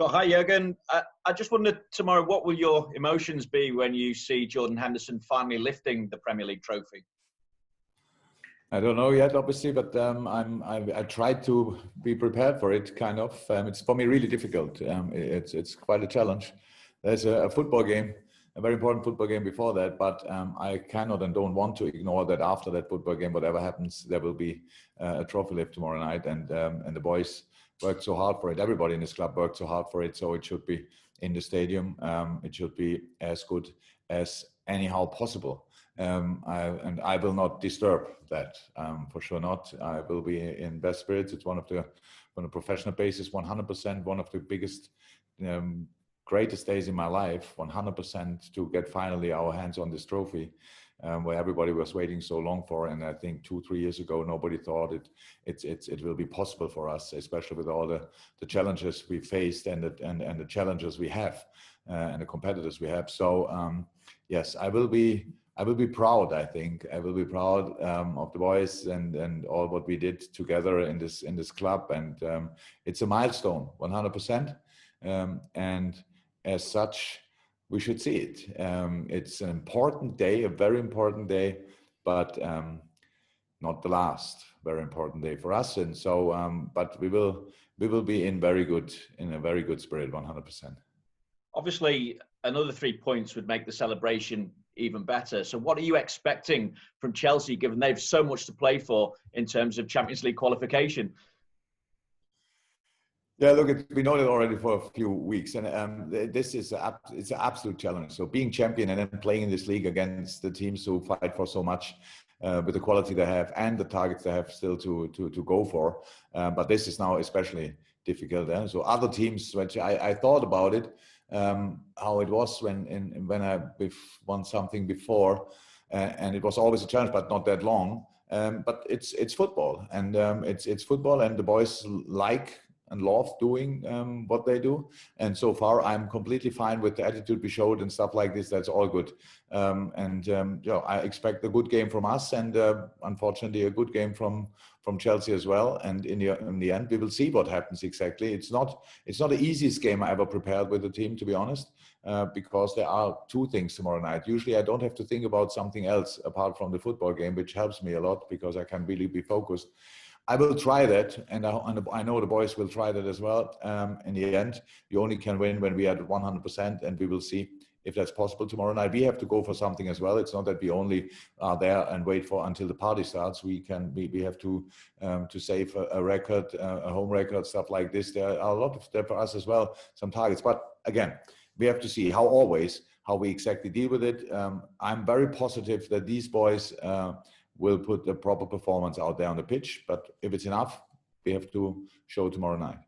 So, hi, Jurgen. I just wondered tomorrow, what will your emotions be when you see Jordan Henderson finally lifting the Premier League trophy? I don't know yet, obviously, but I tried to be prepared for it. Kind of, it's for me really difficult. It's quite a challenge. There's a football game, a very important football game before that, but I cannot and don't want to ignore that after that football game, whatever happens, there will be a trophy lift tomorrow night, and the boys worked so hard for it. Everybody in this club worked so hard for it, so it should be in the stadium. It should be as good as anyhow possible. I will not disturb that, for sure not. I will be in best spirits. It's one of the, on a professional basis, 100%, one of the biggest, greatest days in my life, 100% to get finally our hands on this trophy, where everybody was waiting so long for. And I think 2-3 years ago, nobody thought it will be possible for us, especially with all the challenges we faced and the challenges we have and the competitors we have. So yes, I will be proud. I think I will be proud of the boys and all what we did together in this club. And it's a milestone, 100%. And as such, we should see it. It's an important day, a very important day, but not the last very important day for us. And so, but we will be in a very good spirit, 100%. Obviously, another 3 points would make the celebration even better. So what are you expecting from Chelsea, given they've so much to play for in terms of Champions League qualification? Yeah, look, we know that already for a few weeks, and this is it's an absolute challenge. So being champion and then playing in this league against the teams who fight for so much, with the quality they have and the targets they have still to go for, but this is now especially difficult. So other teams, which I thought about it, how it was when I won something before, and it was always a challenge, but not that long. But it's football, and it's football, and the boys like and love doing what they do. And so far, I'm completely fine with the attitude we showed and stuff like this. That's all good. I expect a good game from us, and unfortunately, a good game from Chelsea as well. And in the end, we will see what happens exactly. It's not the easiest game I ever prepared with the team, to be honest, because there are two things tomorrow night. Usually, I don't have to think about something else apart from the football game, which helps me a lot because I can really be focused. I will try that, and I know the boys will try that as well. In the end, you only can win when we are at 100%, and we will see if that's possible tomorrow night. We have to go for something as well. It's not that we only are there and wait for until the party starts. We have to save a record, a home record, stuff like this. There are a lot of there for us as well, some targets. But again, we have to see how we exactly deal with it. I'm very positive that these boys will put the proper performance out there on the pitch. But if it's enough, we have to show tomorrow night.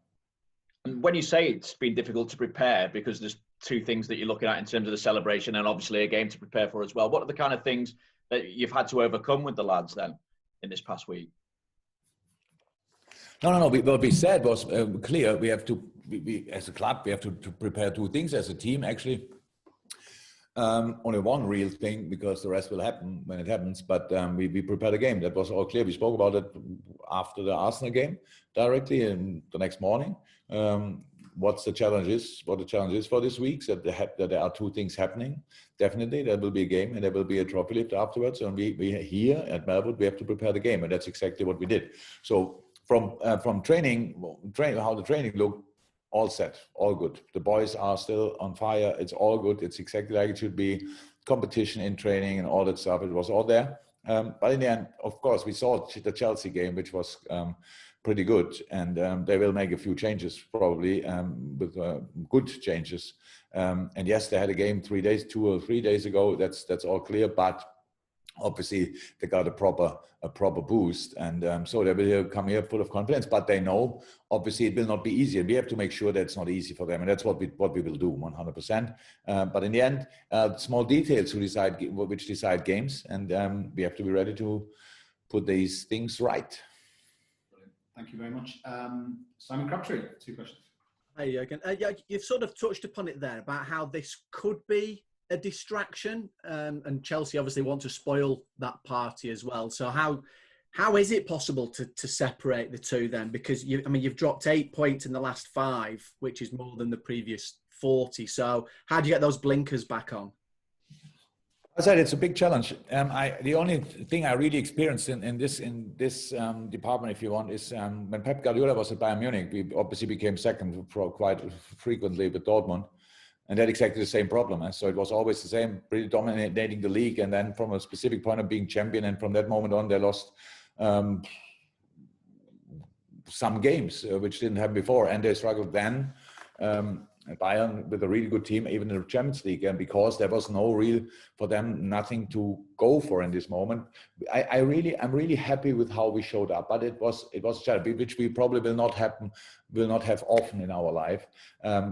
And when you say it's been difficult to prepare, because there's two things that you're looking at in terms of the celebration and obviously a game to prepare for as well, what are the kind of things that you've had to overcome with the lads then in this past week? No. What we said was clear. We have to, as a club, we have to prepare two things. As a team, actually, only one real thing, because the rest will happen when it happens. But we prepared a game. That was all clear. We spoke about it after the Arsenal game directly and the next morning. What the challenge is for this week, that there are two things happening. Definitely, there will be a game and there will be a trophy lift afterwards. And we here at Melbourne, we have to prepare the game, and that's exactly what we did. So from training, how the training looked, all set, all good. The boys are still on fire. It's all good. It's exactly like it should be. Competition in training and all that stuff. It was all there. But in the end, of course, we saw the Chelsea game, which was pretty good. And they will make a few changes probably, with good changes. And yes, they had a game 2 or 3 days ago. That's all clear. But obviously, they got a proper boost, and so they will come here full of confidence. But they know, obviously, it will not be easy, and we have to make sure that it's not easy for them, and that's what we will do 100%. But in the end, small details which decide games, and we have to be ready to put these things right. Brilliant. Thank you very much, Simon Crabtree. 2 questions. Hey, Jurgen. You've sort of touched upon it there about how this could be a distraction, and Chelsea obviously want to spoil that party as well. So how How is it possible to separate the two then? Because you've dropped 8 points in the last 5, which is more than the previous 40. So how do you get those blinkers back on? I said it's a big challenge. The only thing I really experienced in this department, if you want, is when Pep Guardiola was at Bayern Munich. We obviously became second quite frequently with Dortmund, and that exactly the same problem. So it was always the same, really dominating the league, and then from a specific point of being champion, and from that moment on, they lost some games which didn't happen before, and they struggled then. Bayern with a really good team, even in the Champions League, and because there was no real for them, nothing to go for in this moment. I'm really happy with how we showed up, but it was a challenge which we probably will not have often in our life,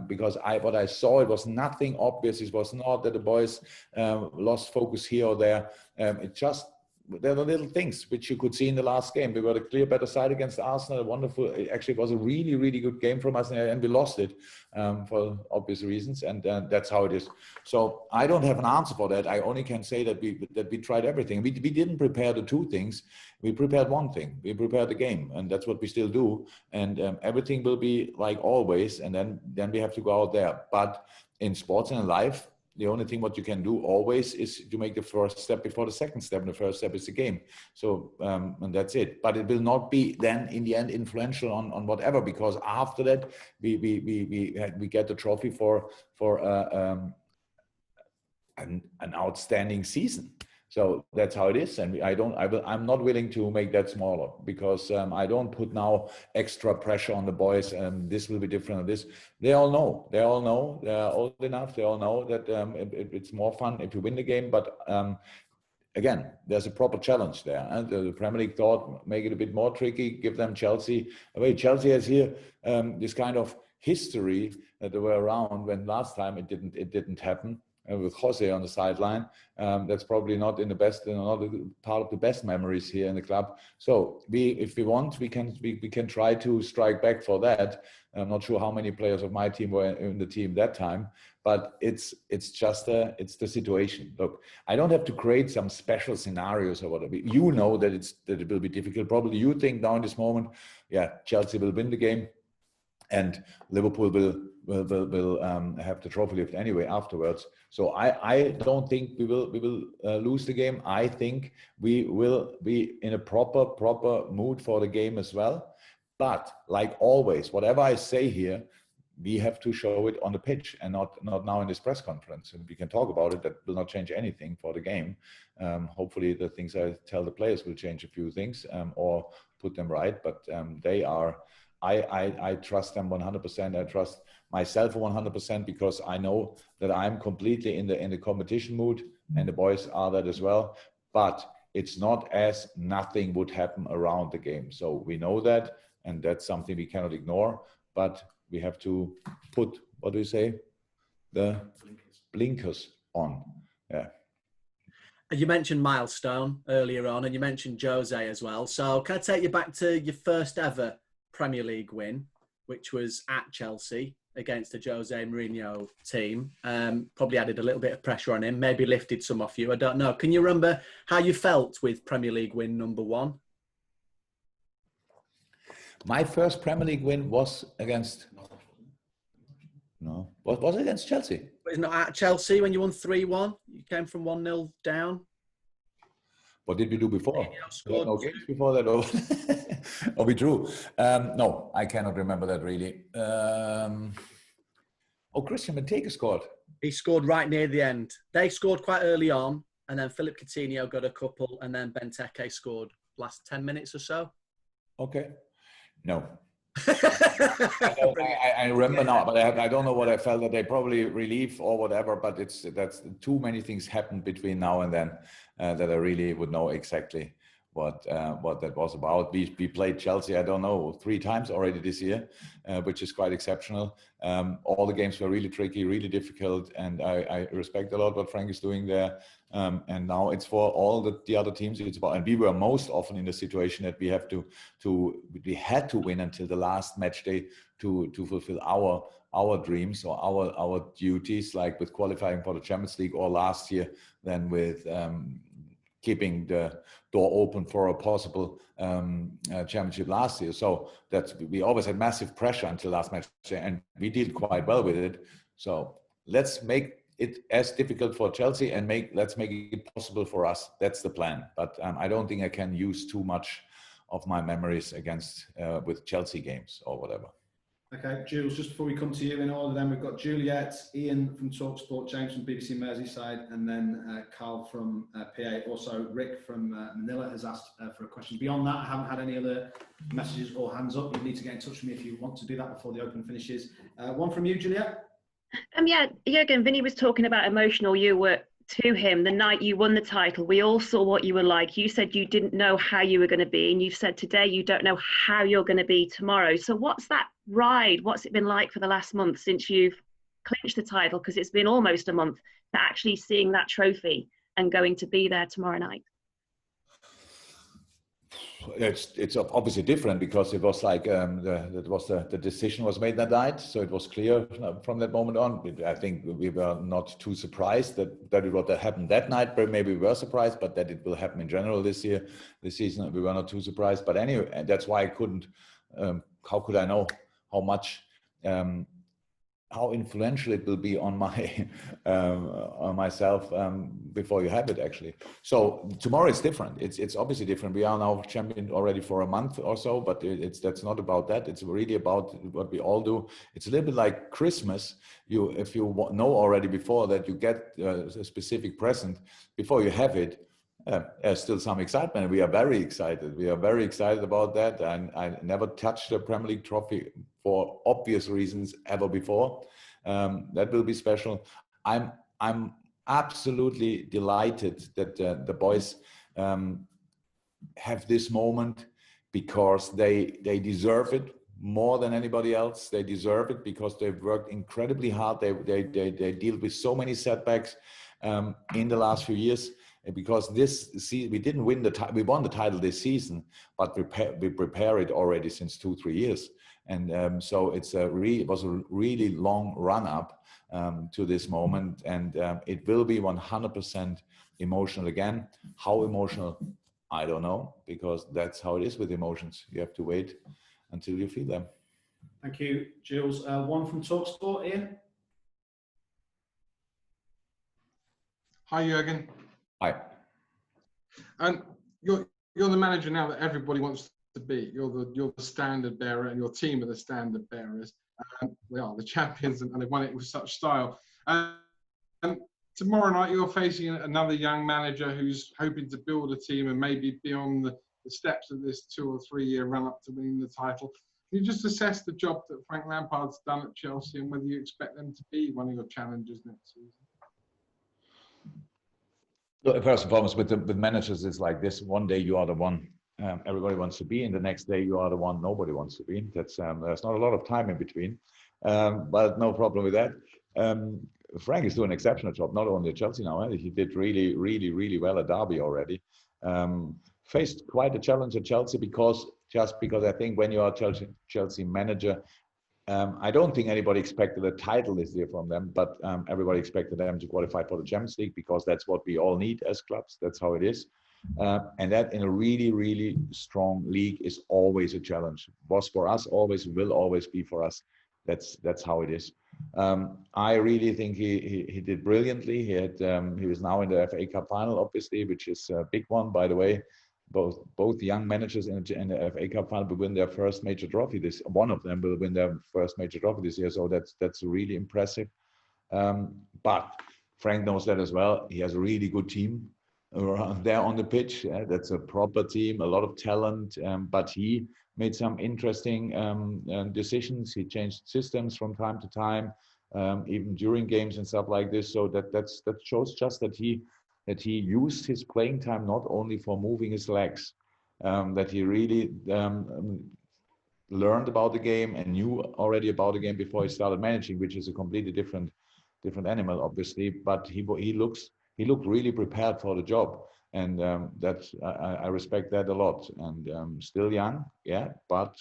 because what I saw, it was nothing obvious. It was not that the boys lost focus here or there. It just, there were little things which you could see in the last game. We were the clear better side against Arsenal. Actually, it was a really, really good game from us, and we lost it for obvious reasons, and that's how it is. So I don't have an answer for that. I only can say that we tried everything. We didn't prepare the 2 things. We prepared one thing. We prepared the game, and that's what we still do. And everything will be like always, and then we have to go out there. But in sports and in life, the only thing what you can do always is to make the first step before the second step, and the first step is the game. So, and that's it. But it will not be then in the end influential on whatever, because after that we get the trophy for an outstanding season. So that's how it is, and I'm not willing to make that smaller, because I don't put now extra pressure on the boys, and this will be different. They all know, they're old enough, they all know that it's more fun if you win the game. But again, there's a proper challenge there, and the Premier League thought make it a bit more tricky, give them Chelsea. Chelsea has here this kind of history that they were around when last time it didn't happen. With Jose on the sideline, that's probably not in the best, not part of the best memories here in the club. So if we want, we can try to strike back for that. I'm not sure how many players of my team were in the team that time, but it's just it's the situation. Look, I don't have to create some special scenarios or whatever. You know that it will be difficult. Probably you think now in this moment, yeah, Chelsea will win the game, and Liverpool will have the trophy lift anyway afterwards. So I don't think we will lose the game. I think we will be in a proper mood for the game as well. But like always, whatever I say here, we have to show it on the pitch, and not now in this press conference. And we can talk about it. That will not change anything for the game. Hopefully the things I tell the players will change a few things or put them right. But they are. I trust them 100%. I trust myself 100%, because I know that I'm completely in the competition mood, and the boys are that as well. But it's not as nothing would happen around the game. So we know that, and that's something we cannot ignore. But we have to put, what do you say, the blinkers on. Yeah. You mentioned Milestone earlier on, and you mentioned Jose as well. So can I take you back to your first ever Premier League win, which was at Chelsea against the Jose Mourinho team? Probably added a little bit of pressure on him, maybe lifted some off you, I don't know. Can you remember how you felt with Premier League win number 1? My first Premier League win was against... No, was it against Chelsea? But it's not at Chelsea when you won 3-1? You came from 1-0 down? What did we do before? No games before that, or we drew? No, I cannot remember that really. Christian Benteke scored. He scored right near the end. They scored quite early on, and then Philip Coutinho got a couple, and then Benteke scored last 10 minutes or so. Okay. No. I remember now, but I don't know what I felt. That they probably relief or whatever, but that's too many things happened between now and then that I really would know exactly what that was about. We played Chelsea, I don't know, 3 times already this year, which is quite exceptional. All the games were really tricky, really difficult, and I respect a lot what Frank is doing there. And now it's for all the other teams. It's about, and we were most often in the situation that we had to win until the last match day to fulfill our dreams or our duties, like with qualifying for the Champions League, or last year then with keeping the door open for a possible championship last year. So that we always had massive pressure until last match, and we dealt quite well with it. So let's make it as difficult for Chelsea and let's make it possible for us. That's the plan. But I don't think I can use too much of my memories against with Chelsea games or whatever. Okay, Jules, just before we come to you in order, then we've got Juliet, Ian from TalkSport, James from BBC Merseyside, and then Carl from PA. Also, Rick from Manila has asked for a question. Beyond that, I haven't had any other messages or hands up. You need to get in touch with me if you want to do that before the Open finishes. One from you, Juliet. Yeah, Jurgen, Vinny was talking about emotional you were to him the night you won the title. We all saw what you were like. You said you didn't know how you were going to be, and you've said today you don't know how you're going to be tomorrow. So what's that ride? What's it been like for the last month since you've clinched the title? Because it's been almost a month to actually seeing that trophy and going to be there tomorrow night. It's obviously different because it was like the decision was made that night, so it was clear from that moment on. I think we were not too surprised that it would happen that night, but maybe we were surprised, but that it will happen in general this season, we were not too surprised. But anyway, that's why I couldn't. How could I know how much? How influential it will be on my on myself before you have it actually. So tomorrow is different. It's obviously different. We are now champion already for a month or so, but that's not about that. It's really about what we all do. It's a little bit like Christmas. If you know already before that you get a specific present before you have it. There's still some excitement. We are very excited. We are very excited about that. And I never touched a Premier League trophy for obvious reasons ever before. That will be special. I'm absolutely delighted that the boys have this moment because they deserve it more than anybody else. They deserve it because they've worked incredibly hard. They deal with so many setbacks in the last few years. Because we didn't win we won the title this season, but we prepare it already since 2-3 years, and so it was a really long run up to this moment, and it will be 100% emotional again. How emotional, I don't know, because that's how it is with emotions. You have to wait until you feel them. Thank you, Jules. One from TalkSport, Ian. Hi, Jurgen. Hi. And you're the manager now that everybody wants to be. You're the standard bearer, and your team are the standard bearers. We are the champions, and they've won it with such style. And tomorrow night you're facing another young manager who's hoping to build a team and maybe be on the steps of this 2 or 3 year run up to winning the title. Can you just assess the job that Frank Lampard's done at Chelsea and whether you expect them to be one of your challengers next season? First and foremost, with managers, it's like this. One day you are the one everybody wants to be, and the next day you are the one nobody wants to be. That's there's not a lot of time in between, but no problem with that. Frank is doing an exceptional job, not only at Chelsea now. He did really, really, really well at Derby already. Faced quite a challenge at Chelsea because I think when you are a Chelsea manager, I don't think anybody expected a title this year from them, but everybody expected them to qualify for the Champions League because that's what we all need as clubs. That's how it is. And that in a really, really strong league is always a challenge. Was for us, always will always be for us. That's how it is. I really think he did brilliantly. He was now in the FA Cup final, obviously, which is a big one, by the way. Both young managers in the FA Cup final will win their first major trophy. One of them will win their first major trophy this year, so that's really impressive. But Frank knows that as well. He has a really good team around there on the pitch. That's a proper team, a lot of talent. But he made some interesting decisions. He changed systems from time to time, even during games and stuff like this. So that shows just that he used his playing time not only for moving his legs, that he really learned about the game and knew already about the game before he started managing, which is a completely different animal, obviously. But he looked really prepared for the job, and I respect that a lot. And still young, yeah, but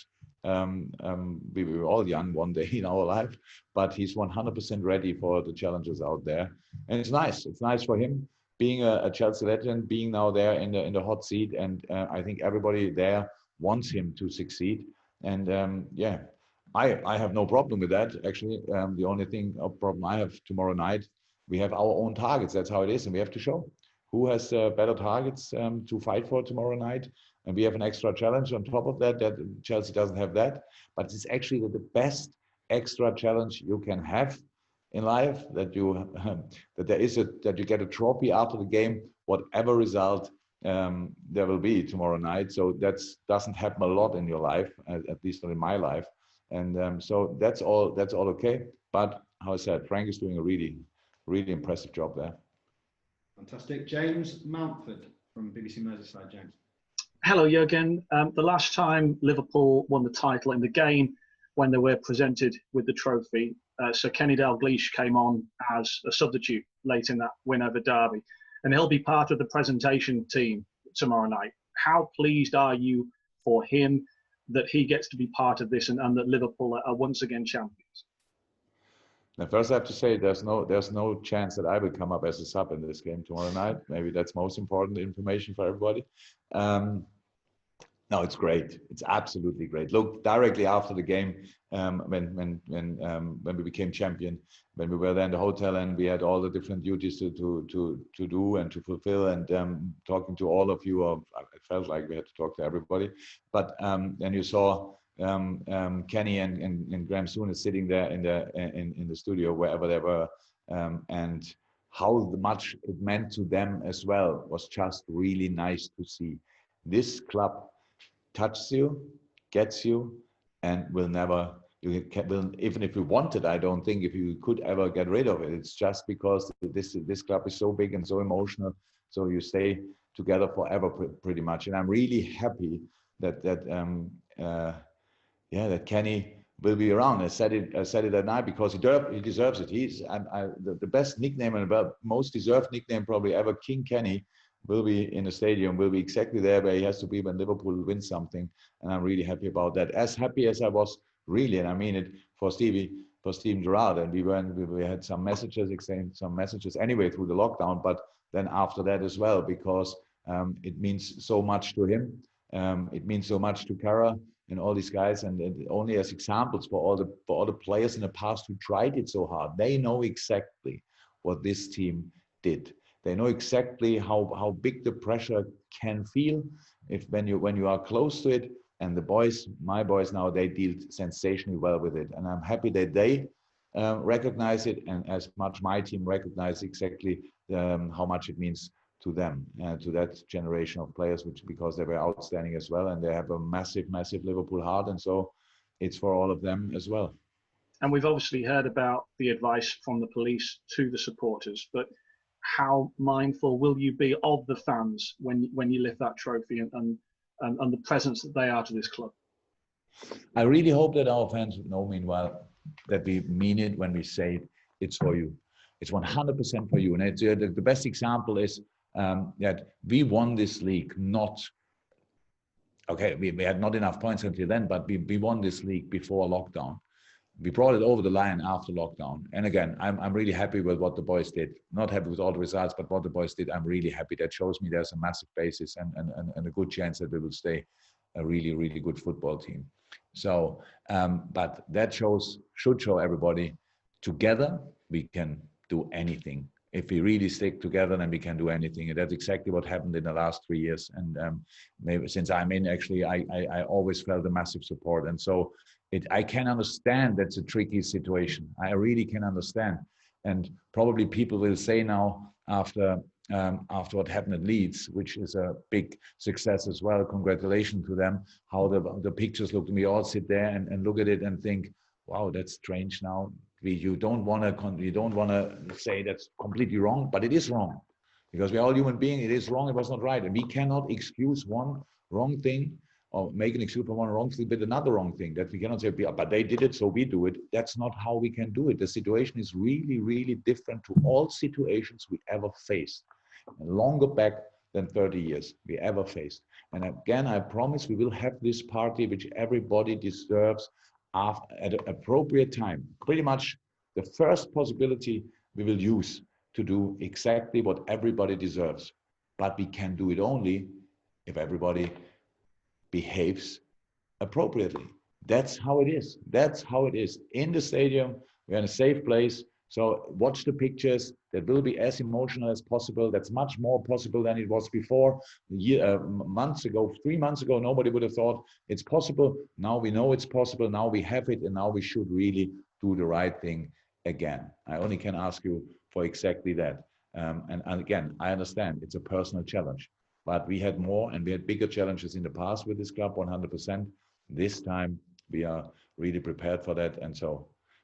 we were all young one day in our life. But he's 100% ready for the challenges out there, and it's nice. It's nice for him. being a Chelsea legend, being now there in the hot seat, and I think everybody there wants him to succeed. And yeah, I have no problem with that. Actually, the only problem I have tomorrow night, we have our own targets. That's how it is, and we have to show who has better targets to fight for tomorrow night. And we have an extra challenge on top of that Chelsea doesn't have that. But it's actually the best extra challenge you can have in life, that you that you get a trophy after the game, whatever result there will be tomorrow night. So that doesn't happen a lot in your life, at least not in my life. And so that's all okay. But how I said, Frank is doing a really impressive job there. Fantastic. James Mountford from BBC Merseyside. James. Hello, Jurgen. The last time Liverpool won the title, in the game when they were presented with the trophy, Sir Kenny Dalglish came on as a substitute late in that win over Derby, and he'll be part of the presentation team tomorrow night. How pleased are you for him that he gets to be part of this, and that Liverpool are once again champions? Now, first I have to say there's no chance that I will come up as a sub in this game tomorrow night. Maybe that's most important information for everybody. No, it's great. It's absolutely great. Look, directly after the game, when we became champion, when we were there in the hotel and we had all the different duties to do and to fulfill, and talking to all of you, it felt like we had to talk to everybody. But then you saw Kenny and Graham Souness sitting there in the studio, wherever they were, and how much it meant to them as well was just really nice to see. This club touches you, gets you, and will never, even if you wanted, I don't think if you could ever get rid of it. It's just because this club is so big and so emotional, so you stay together forever pretty much. And I'm really happy that Kenny will be around. I said it at night because he deserves it. He's the best nickname and the most deserved nickname probably ever. King Kenny will be in the stadium, will be exactly there where he has to be when Liverpool wins something, and I'm really happy about that. As happy as I was, really, and I mean it, for Steven Gerrard, and we had some messages, exchanged some messages anyway through the lockdown, but then after that as well, because it means so much to him. It means so much to Kara and all these guys, and only as examples for all the players in the past who tried it so hard. They know exactly what this team did. They know exactly how big the pressure can feel when you are close to it. And the boys, my boys now, they deal sensationally well with it. And I'm happy that they recognize it, and as much my team recognize exactly how much it means to them, to that generation of players, because they were outstanding as well, and they have a massive Liverpool heart, and so it's for all of them as well. And we've obviously heard about the advice from the police to the supporters, but how mindful will you be of the fans when you lift that trophy and the presence that they are to this club? I really hope that our fans would know, meanwhile, that we mean it when we say it's for you. It's 100% for you. And the best example is that we won this league we had not enough points until then, but we won this league before lockdown. We brought it over the line after lockdown. And again, I'm really happy with what the boys did. Not happy with all the results, but what the boys did, I'm really happy. That shows me there's a massive basis and a good chance that we will stay a really, really good football team. So, but that should show everybody together we can do anything. If we really stick together, then we can do anything. And that's exactly what happened in the last 3 years. And maybe since I'm in, actually, I always felt a massive support. And so I can understand that's a tricky situation. I really can understand. And probably people will say now, after what happened at Leeds, which is a big success as well, congratulations to them, how the pictures look. We all sit there and look at it and think, wow, that's strange now. You don't want to say that's completely wrong, but it is wrong, because we're all human beings. It is wrong. It was not right, and we cannot excuse one wrong thing or make an excuse for one wrong thing with another wrong thing. That we cannot say, but they did it, so we do it. That's not how we can do it. The situation is really, really different to all situations we ever faced, longer back than 30 years we ever faced. And again, I promise we will have this party which everybody deserves at an appropriate time. Pretty much the first possibility we will use to do exactly what everybody deserves. But we can do it only if everybody behaves appropriately. That's how it is. That's how it is. In the stadium, we're in a safe place. So watch the pictures. That will be as emotional as possible. That's much more possible than it was before. Months ago, 3 months ago, nobody would have thought it's possible. Now we know it's possible. Now we have it, and now we should really do the right thing again. I only can ask you for exactly that. And again, I understand it's a personal challenge, but we had more and we had bigger challenges in the past with this club, 100%. This time we are really prepared for that. And so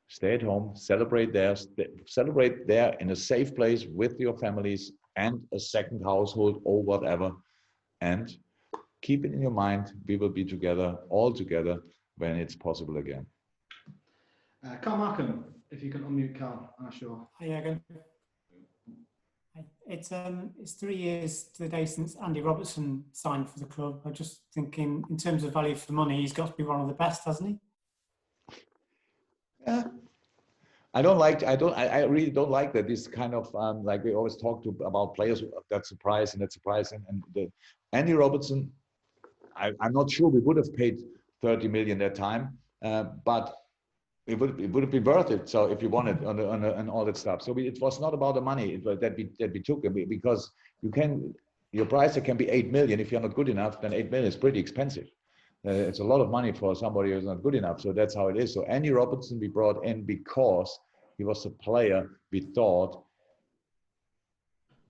stay at home, celebrate there in a safe place with your families and a second household or whatever. And keep it in your mind, we will be together, all together, when it's possible again. Carl Markham, if you can unmute Carl, I'm sure. Hi, Jurgen. It's 3 years to the day since Andy Robertson signed for the club. I'm just thinking, in terms of value for money, he's got to be one of the best, hasn't he? Yeah. I really don't like that. This kind of like we always talk about players that surprise and Andy Robertson. I'm not sure we would have paid 30 million that time, but it would have been worth it. So if you wanted and all that stuff. So it was not about the money that we took, because your price can be 8 million. If you're not good enough, then 8 million is pretty expensive. It's a lot of money for somebody who's not good enough. So that's how it is. So Andy Robertson we brought in because he was a player we thought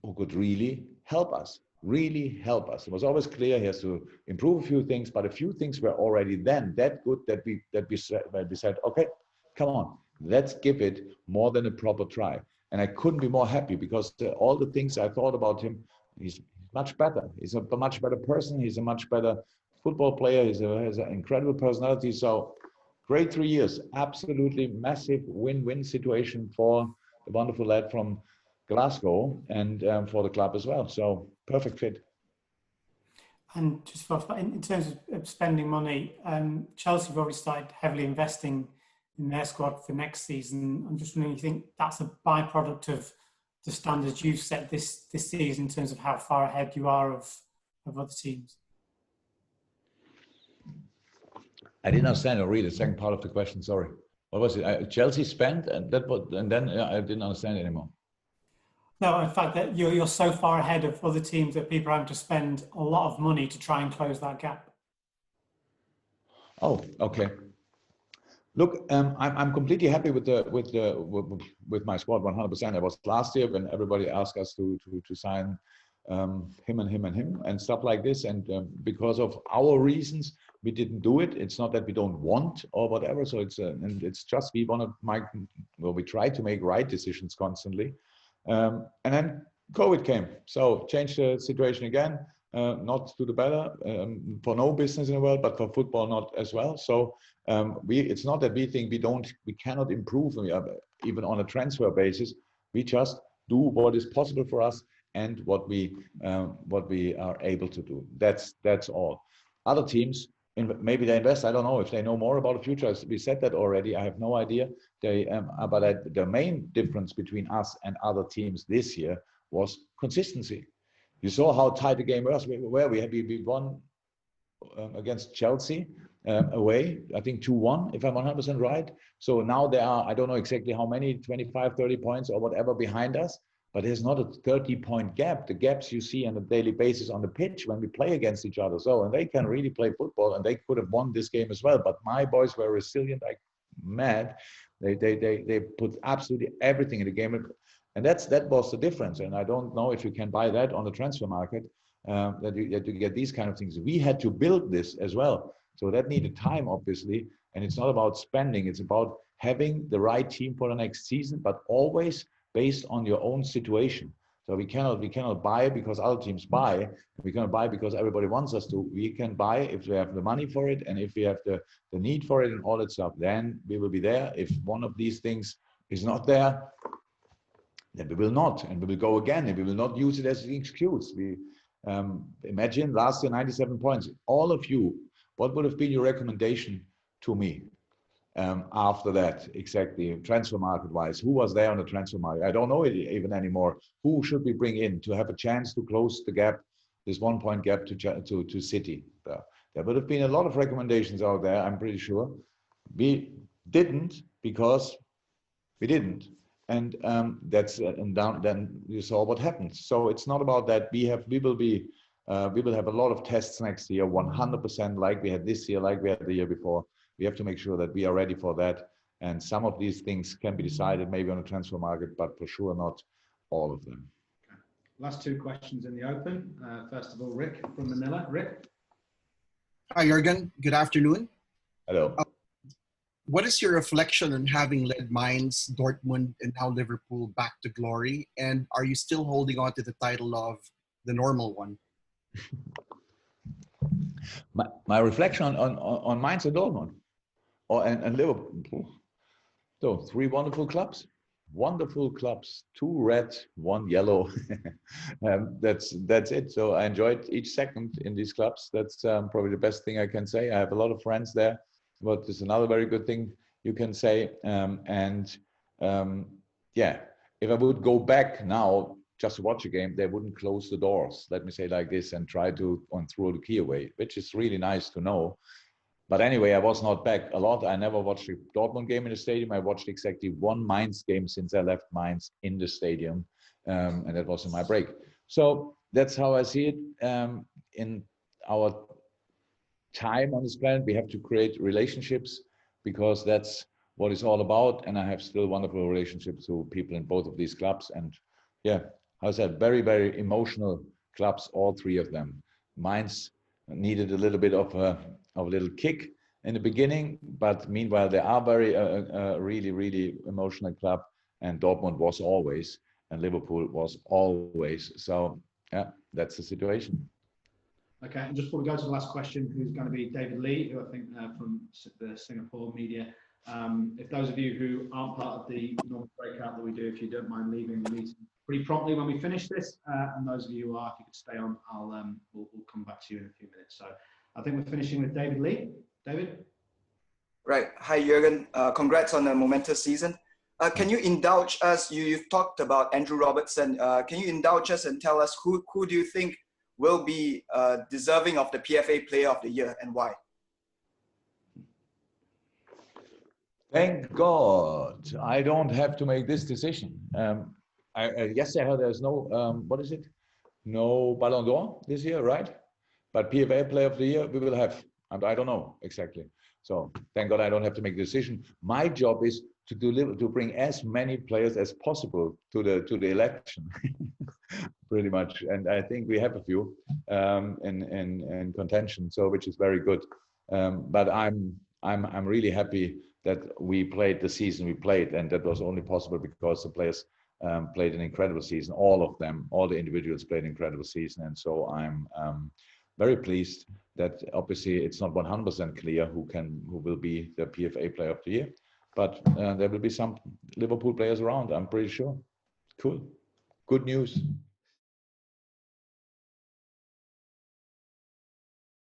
who could really help us. It was always clear he has to improve a few things, but a few things were already then that good that we said, okay, come on, let's give it more than a proper try. And I couldn't be more happy because all the things I thought about him, he's much better. He's a much better person. He's a much better football player. He has an incredible personality. So great 3 years, absolutely massive win-win situation for the wonderful lad from Glasgow and for the club as well. So perfect fit. And just in terms of spending money, Chelsea have already started heavily investing in their squad for next season. I'm just wondering, you think that's a byproduct of the standards you've set this season in terms of how far ahead you are of other teams? I didn't understand really the second part of the question. Sorry. What was it? Chelsea spent and then I didn't understand it anymore. No, in fact, that you're so far ahead of other teams that people are having to spend a lot of money to try and close that gap. Oh, okay. Look, I'm completely happy with my squad 100%. I was last year when everybody asked us to sign him and stuff like this, and because of our reasons we didn't do it. It's not that we don't want or whatever. So it's just we try to make right decisions constantly. And then COVID came, so changed the situation again, not to the better, for no business in the world, but for football not as well. So it's not that we think we cannot improve even on a transfer basis. We just do what is possible for us and what we are able to do. That's all. Other teams, maybe they invest. I don't know if they know more about the future. We said that already. I have no idea. But the main difference between us and other teams this year was consistency. You saw how tight the game was. We won against Chelsea away, I think 2-1, if I'm 100% right. So now there are, I don't know exactly how many, 25, 30 points or whatever behind us, but there's not a 30-point gap. The gaps you see on a daily basis on the pitch when we play against each other. So, and they can really play football, and they could have won this game as well. But my boys were resilient like mad. They put absolutely everything in the game. And that was the difference. And I don't know if you can buy that on the transfer market, that you get these kind of things. We had to build this as well. So that needed time, obviously. And it's not about spending. It's about having the right team for the next season, but always based on your own situation. So we cannot buy because other teams buy. We cannot buy because everybody wants us to. We can buy if we have the money for it and if we have the need for it and all that stuff. Then we will be there. If one of these things is not there, then we will not, and we will go again, and we will not use it as an excuse. We imagine last year 97 points. All of you, what would have been your recommendation to me? after that, exactly, transfer market wise, who was there on the transfer market? I don't know it even anymore. Who should we bring in to have a chance to close the gap, this 1 point gap to City? There would have been a lot of recommendations out there, I'm pretty sure. We didn't because we didn't. And then you saw what happened. So it's not about that. We will have a lot of tests next year, 100% like we had this year, like we had the year before. We have to make sure that we are ready for that. And some of these things can be decided maybe on the transfer market, but for sure not all of them. Okay. Last two questions in the open. First of all, Rick from Manila. Rick. Hi, Jurgen. Good afternoon. Hello. What is your reflection on having led Mainz, Dortmund, and now Liverpool back to glory? And are you still holding on to the title of the normal one? My reflection on Mainz and Dortmund and Liverpool. So 3 wonderful clubs. Wonderful clubs. 2 red, 1 yellow. That's it. So I enjoyed each second in these clubs. That's probably the best thing I can say. I have a lot of friends there. But it's another very good thing you can say. Yeah, if I would go back now just to watch a game, they wouldn't close the doors, let me say like this, and try to throw the key away, which is really nice to know. But anyway, I was not back a lot. I never watched a Dortmund game in the stadium. I watched exactly 1 Mainz game since I left Mainz in the stadium, and that was in my break. So that's how I see it. In our time on this planet, we have to create relationships because that's what it's all about. And I have still wonderful relationships with people in both of these clubs. And yeah, I said, very, very emotional clubs, all 3 of them. Mainz needed a little bit of a little kick in the beginning, but meanwhile, they are very, really, really emotional club. And Dortmund was always, and Liverpool was always. So yeah, that's the situation. Okay, and just before we go to the last question, who's going to be David Lee, who I think from the Singapore media. If those of you who aren't part of the normal breakout that we do, if you don't mind leaving the meeting pretty promptly when we finish this, and those of you who are, if you could stay on, we'll come back to you in a few minutes. So I think we're finishing with David Lee. David? Right. Hi, Jurgen. Congrats on a momentous season. Can you indulge us? You've talked about Andrew Robertson. Can you indulge us and tell us who do you think will be deserving of the PFA Player of the Year and why? Thank God I don't have to make this decision. Yes, I heard there's no, what is it? No Ballon d'Or this year, right? But PFA Player of the Year we will have. And I don't know exactly. So thank God I don't have to make a decision. My job is to deliver, to bring as many players as possible to the election, pretty much. And I think we have a few in contention, so which is very good. But I'm really happy that we played the season we played, and that was only possible because the players played an incredible season. All of them, all the individuals played an incredible season, and so I'm very pleased that obviously it's not 100% clear who will be the PFA Player of the Year, but there will be some Liverpool players around, I'm pretty sure. Cool. Good news.